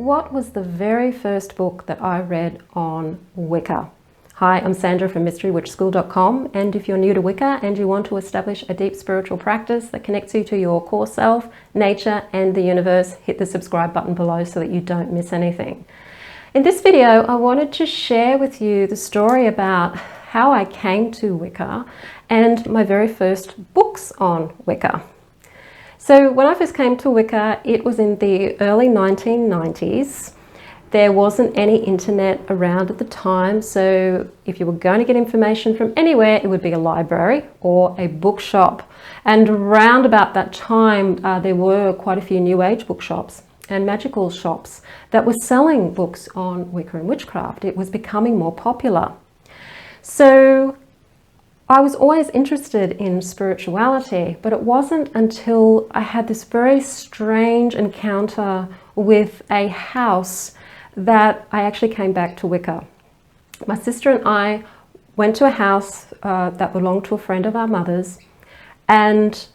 what was the very first book that I read on Wicca? Hi, I'm Sandra from MysteryWitchSchool.com, and if you're new to Wicca and you want to establish a deep spiritual practice that connects you to your core self, nature and the universe, hit the subscribe button below so that you don't miss anything. In this video, I wanted to share with you the story about how I came to Wicca and my very first books on Wicca. So when I first came to Wicca, it was in the early 1990s. There wasn't any internet around at the time, so if you were going to get information from anywhere, it would be a library or a bookshop. And around about that time, there were quite a few New Age bookshops and magical shops that were selling books on Wicca and witchcraft. It was becoming more popular. So I was always interested in spirituality, but it wasn't until I had this very strange encounter with a house that I actually came back to Wicca. My sister and I went to a house that belonged to a friend of our mother's, and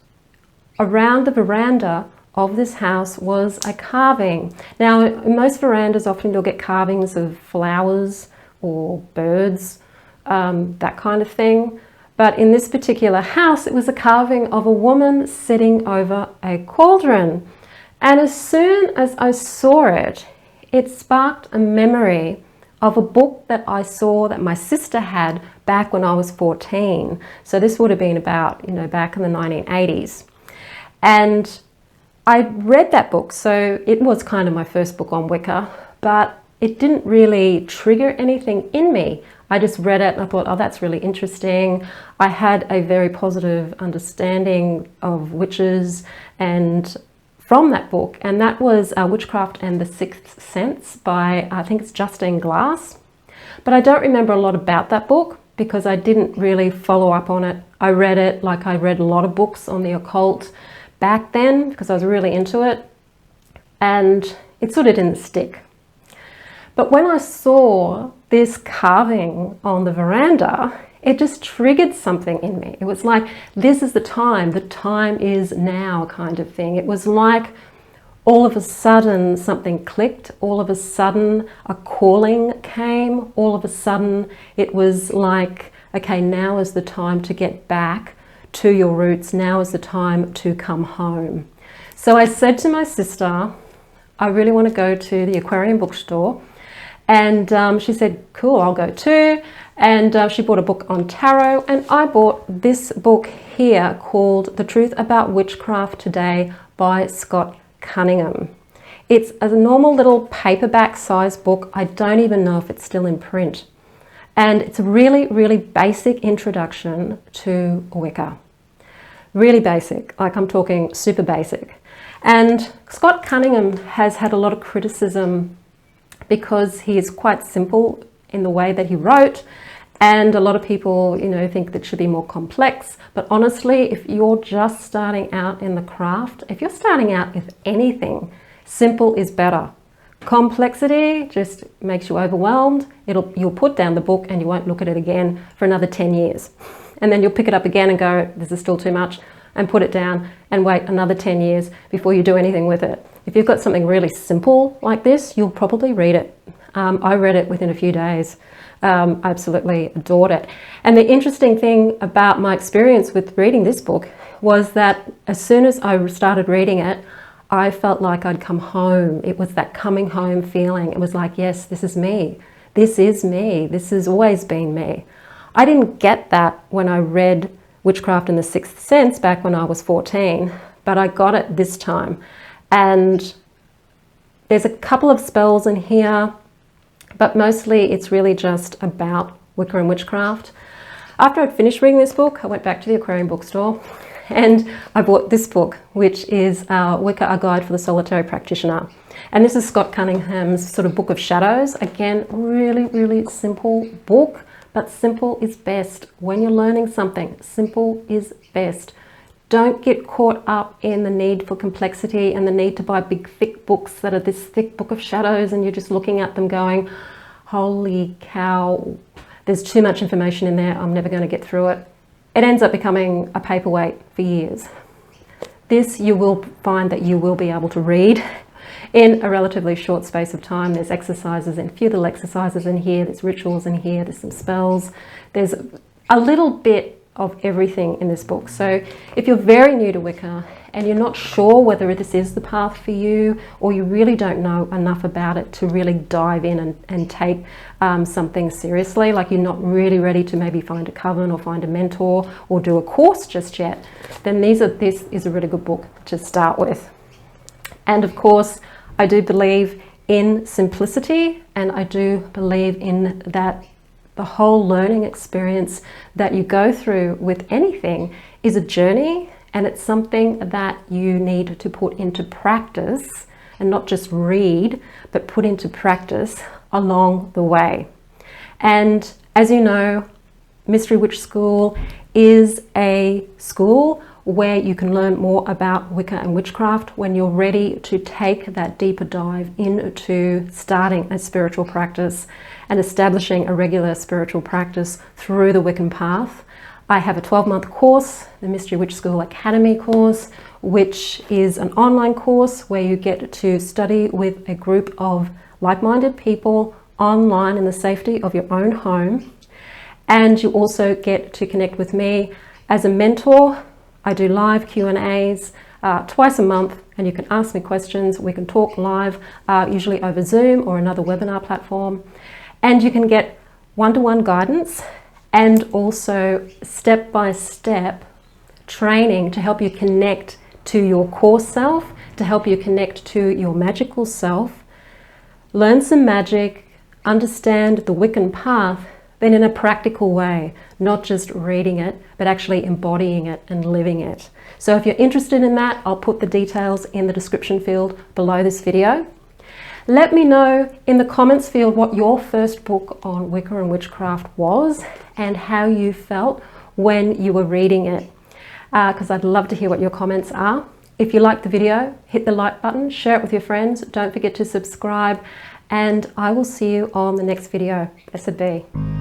around the veranda of this house was a carving. Now, in most verandas, often you'll get carvings of flowers or birds, that kind of thing. But in this particular house, it was a carving of a woman sitting over a cauldron. And as soon as I saw it, it sparked a memory of a book that I saw that my sister had back when I was 14. So this would have been about, back in the 1980s. And I read that book, so it was kind of my first book on Wicca, but it didn't really trigger anything in me. I just read it and I thought, oh, that's really interesting. I had a very positive understanding of witches and from that book, and that was Witchcraft and the Sixth Sense by, I think it's Justine Glass. But I don't remember a lot about that book because I didn't really follow up on it. I read it like I read a lot of books on the occult back then because I was really into it, and it sort of didn't stick. But when I saw this carving on the veranda, it just triggered something in me. It was like, this is the time is now kind of thing. It was like all of a sudden something clicked, all of a sudden a calling came, all of a sudden it was like, okay, now is the time to get back to your roots, now is the time to come home. So I said to my sister, I really want to go to the Aquarium bookstore. And she said, cool, I'll go too. And she bought a book on tarot, and I bought this book here called The Truth About Witchcraft Today by Scott Cunningham. It's a normal little paperback size book. I don't even know if it's still in print. And it's a really, really basic introduction to Wicca. Really basic, like I'm talking super basic. And Scott Cunningham has had a lot of criticism because he is quite simple in the way that he wrote, and a lot of people, think that should be more complex. But honestly, if you're just starting out in the craft, if you're starting out with anything, simple is better. Complexity just makes you overwhelmed. You'll put down the book and you won't look at it again for another 10 years. And then you'll pick it up again and go, this is still too much, and put it down and wait another 10 years before you do anything with it. If you've got something really simple like this, you'll probably read it. I read it within a few days. I absolutely adored it. And the interesting thing about my experience with reading this book was that as soon as I started reading it, I felt like I'd come home. It was that coming home feeling. It was like, yes, this is me. This is me. This has always been me. I didn't get that when I read Witchcraft and the Sixth Sense back when I was 14, but I got it this time. And there's a couple of spells in here, but mostly it's really just about Wicca and witchcraft. After I'd finished reading this book, I went back to the Aquarium bookstore and I bought this book, which is Wicca, A Guide for the Solitary Practitioner. And this is Scott Cunningham's sort of Book of Shadows. Again, really, really simple book, but simple is best. When you're learning something, simple is best. Don't get caught up in the need for complexity and the need to buy big, thick books that are this thick book of shadows, and you're just looking at them going, holy cow, there's too much information in there, I'm never going to get through it. It ends up becoming a paperweight for years. This you will find that you will be able to read. in a relatively short space of time. There's exercises and few little exercises in here, there's rituals in here, there's some spells, there's a little bit of everything in this book. So if you're very new to Wicca and you're not sure whether this is the path for you, or you really don't know enough about it to really dive in and take something seriously, like you're not really ready to maybe find a coven or find a mentor or do a course just yet, then this is a really good book to start with. And of course, I do believe in simplicity, and I do believe in that the whole learning experience that you go through with anything is a journey, and it's something that you need to put into practice, and not just read, but put into practice along the way. And as you know, Mystery Witch School is a school where you can learn more about Wicca and witchcraft when you're ready to take that deeper dive into starting a spiritual practice and establishing a regular spiritual practice through the Wiccan path. I have a 12-month course, the Mystery Witch School Academy course, which is an online course where you get to study with a group of like-minded people online in the safety of your own home. And you also get to connect with me as a mentor. I do live Q&As twice a month, and you can ask me questions. We can talk live, usually over Zoom or another webinar platform. And you can get one-to-one guidance and also step-by-step training to help you connect to your core self, to help you connect to your magical self, learn some magic, understand the Wiccan path, then in a practical way, not just reading it, but actually embodying it and living it. So if you're interested in that, I'll put the details in the description field below this video. Let me know in the comments field what your first book on Wicca and witchcraft was and how you felt when you were reading it, because I'd love to hear what your comments are. If you liked the video, hit the like button, share it with your friends, don't forget to subscribe, and I will see you on the next video. Blessed be.